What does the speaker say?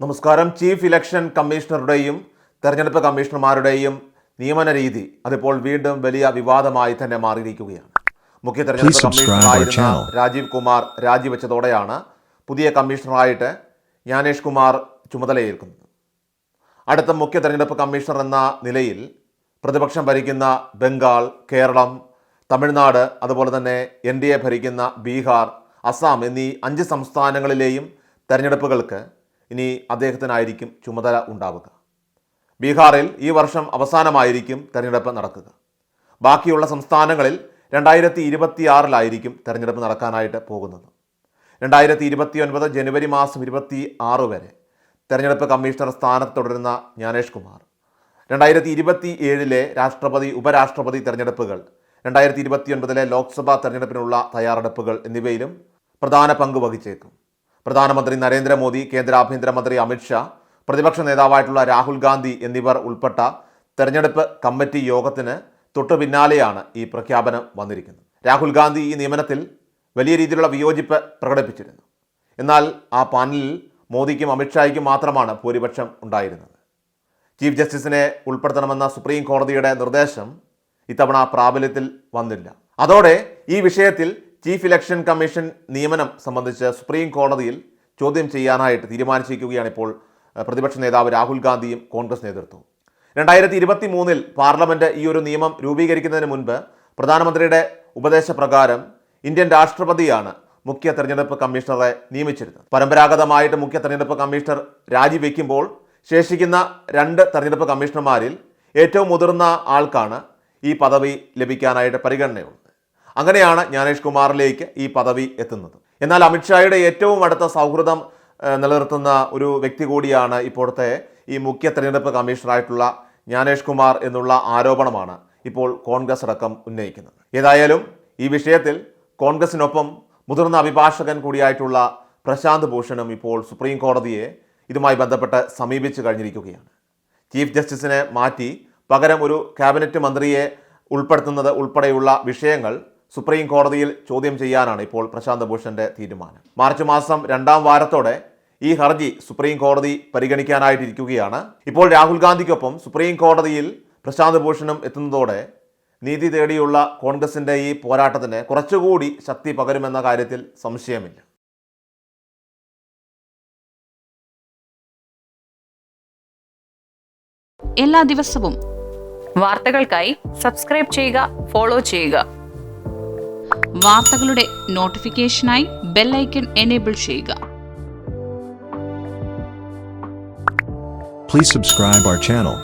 നമസ്കാരം. Chief election കമ്മീഷണറുടെയും തെരഞ്ഞെടുപ്പ് കമ്മീഷണർമാരുടെയും നിയമന രീതി അതിപ്പോൾ വീണ്ടും വലിയ വിവാദമായി തന്നെ മാറിയിരിക്കുകയാണ്. മുഖ്യ തെരഞ്ഞെടുപ്പ് കമ്മീഷണറായിരുന്ന രാജീവ് കുമാർ രാജിവെച്ചതോടെയാണ് പുതിയ കമ്മീഷണറായിട്ട് ജ്ഞാനേഷ് കുമാർ ചുമതലയേൽക്കുന്നത്. അടുത്ത മുഖ്യ തെരഞ്ഞെടുപ്പ് കമ്മീഷണർ എന്ന നിലയിൽ പ്രതിപക്ഷം ഭരിക്കുന്ന ബംഗാൾ, കേരളം, തമിഴ്നാട്, അതുപോലെ തന്നെ NDA ഭരിക്കുന്ന ബീഹാർ, അസം എന്നീ 5 സംസ്ഥാനങ്ങളിലെയും തെരഞ്ഞെടുപ്പുകൾക്ക് ഇനി അദ്ദേഹത്തിനായിരിക്കും ചുമതല ഉണ്ടാവുക. ബീഹാറിൽ ഈ വർഷം അവസാനമായിരിക്കും തെരഞ്ഞെടുപ്പ് നടക്കുക. ബാക്കിയുള്ള സംസ്ഥാനങ്ങളിൽ 2026 തെരഞ്ഞെടുപ്പ് നടക്കാനായിട്ട് പോകുന്നത്. 2029 ജനുവരി മാസം 26 വരെ തെരഞ്ഞെടുപ്പ് കമ്മീഷണർ സ്ഥാനത്ത് തുടരുന്ന ജ്ഞാനേഷ് കുമാർ 2027 രാഷ്ട്രപതി, ഉപരാഷ്ട്രപതി തെരഞ്ഞെടുപ്പുകൾ, 2029 ലോക്സഭാ തെരഞ്ഞെടുപ്പിനുള്ള തയ്യാറെടുപ്പുകൾ എന്നിവയിലും പ്രധാന പങ്ക് വഹിച്ചേക്കും. പ്രധാനമന്ത്രി നരേന്ദ്രമോദി, കേന്ദ്ര ആഭ്യന്തരമന്ത്രി അമിത്ഷാ, പ്രതിപക്ഷ നേതാവായിട്ടുള്ള രാഹുൽ ഗാന്ധി എന്നിവർ ഉൾപ്പെട്ട തെരഞ്ഞെടുപ്പ് കമ്മിറ്റി യോഗത്തിന് തൊട്ടു പിന്നാലെയാണ് ഈ പ്രഖ്യാപനം വന്നിരിക്കുന്നത്. രാഹുൽ ഗാന്ധി ഈ നിയമനത്തിൽ വലിയ രീതിയിലുള്ള വിയോജിപ്പ് പ്രകടിപ്പിച്ചിരുന്നു. എന്നാൽ ആ പാനലിൽ മോദിക്കും അമിത്ഷായ്ക്കും മാത്രമാണ് ഭൂരിപക്ഷം ഉണ്ടായിരുന്നത്. ചീഫ് ജസ്റ്റിസിനെ ഉൾപ്പെടുത്തണമെന്ന സുപ്രീം കോടതിയുടെ നിർദ്ദേശം ഇത്തവണ പ്രാബല്യത്തിൽ വന്നില്ല. അതോടെ ഈ വിഷയത്തിൽ ചീഫ് ഇലക്ഷൻ കമ്മീഷൻ നിയമനം സംബന്ധിച്ച് സുപ്രീം കോടതിയിൽ ചോദ്യം ചെയ്യാനായിട്ട് തീരുമാനിച്ചിരിക്കുകയാണ് ഇപ്പോൾ പ്രതിപക്ഷ നേതാവ് രാഹുൽ ഗാന്ധിയും കോൺഗ്രസ് നേതൃത്വവും. 2023 പാർലമെന്റ് ഈ ഒരു നിയമം രൂപീകരിക്കുന്നതിന് മുൻപ് പ്രധാനമന്ത്രിയുടെ ഉപദേശപ്രകാരം ഇന്ത്യൻ രാഷ്ട്രപതിയാണ് മുഖ്യ തെരഞ്ഞെടുപ്പ് കമ്മീഷണറെ നിയമിച്ചിരുന്നത്. പരമ്പരാഗതമായിട്ട് മുഖ്യ തെരഞ്ഞെടുപ്പ് കമ്മീഷണർ രാജിവെക്കുമ്പോൾ ശേഷിക്കുന്ന 2 തെരഞ്ഞെടുപ്പ് കമ്മീഷണർമാരിൽ ഏറ്റവും മുതിർന്ന ആൾക്കാണ് ഈ പദവി ലഭിക്കാനായിട്ട് പരിഗണനയുള്ളത്. അങ്ങനെയാണ് ജ്ഞാനേഷ് കുമാറിലേക്ക് ഈ പദവി എത്തുന്നത്. എന്നാൽ അമിത്ഷായുടെ ഏറ്റവും അടുത്ത സൗഹൃദം നിലനിർത്തുന്ന ഒരു വ്യക്തി കൂടിയാണ് ഇപ്പോഴത്തെ ഈ മുഖ്യ തെരഞ്ഞെടുപ്പ് കമ്മീഷണറായിട്ടുള്ള ജ്ഞാനേഷ് കുമാർ എന്നുള്ള ആരോപണമാണ് ഇപ്പോൾ കോൺഗ്രസ് അടക്കം ഉന്നയിക്കുന്നത്. ഏതായാലും ഈ വിഷയത്തിൽ കോൺഗ്രസിനൊപ്പം മുതിർന്ന അഭിഭാഷകൻ കൂടിയായിട്ടുള്ള പ്രശാന്ത് ഭൂഷണും ഇപ്പോൾ സുപ്രീം കോടതിയെ ഇതുമായി ബന്ധപ്പെട്ട് സമീപിച്ചു കഴിഞ്ഞിരിക്കുകയാണ്. ചീഫ് ജസ്റ്റിസിനെ മാറ്റി പകരം ഒരു ക്യാബിനറ്റ് മന്ത്രിയെ ഉൾപ്പെടുത്തുന്നത് ഉൾപ്പെടെയുള്ള വിഷയങ്ങൾ സുപ്രീം കോടതിയിൽ ചോദ്യം ചെയ്യാനാണ് ഇപ്പോൾ പ്രശാന്ത് ഭൂഷന്റെ തീരുമാനം. മാർച്ച് മാസം 2ാം വാരത്തോടെ ഈ ഹർജി സുപ്രീം കോടതി പരിഗണിക്കാനായിട്ടിരിക്കുകയാണ്. ഇപ്പോൾ രാഹുൽ ഗാന്ധിക്കൊപ്പം സുപ്രീം കോടതിയിൽ പ്രശാന്ത് ഭൂഷണും എത്തുന്നതോടെ നീതി തേടിയുള്ള കോൺഗ്രസിന്റെ ഈ പോരാട്ടത്തിന് കുറച്ചുകൂടി ശക്തി പകരുമെന്ന കാര്യത്തിൽ സംശയമില്ല. എല്ലാ ദിവസവും വാർത്തകൾക്കായി സബ്സ്ക്രൈബ് ചെയ്യുക, ഫോളോ ചെയ്യുക. വാർത്തകളുടെ നോട്ടിഫിക്കേഷനായി ബെൽ ഐക്കൺ എനേബിൾ ചെയ്യുക. Please subscribe our channel.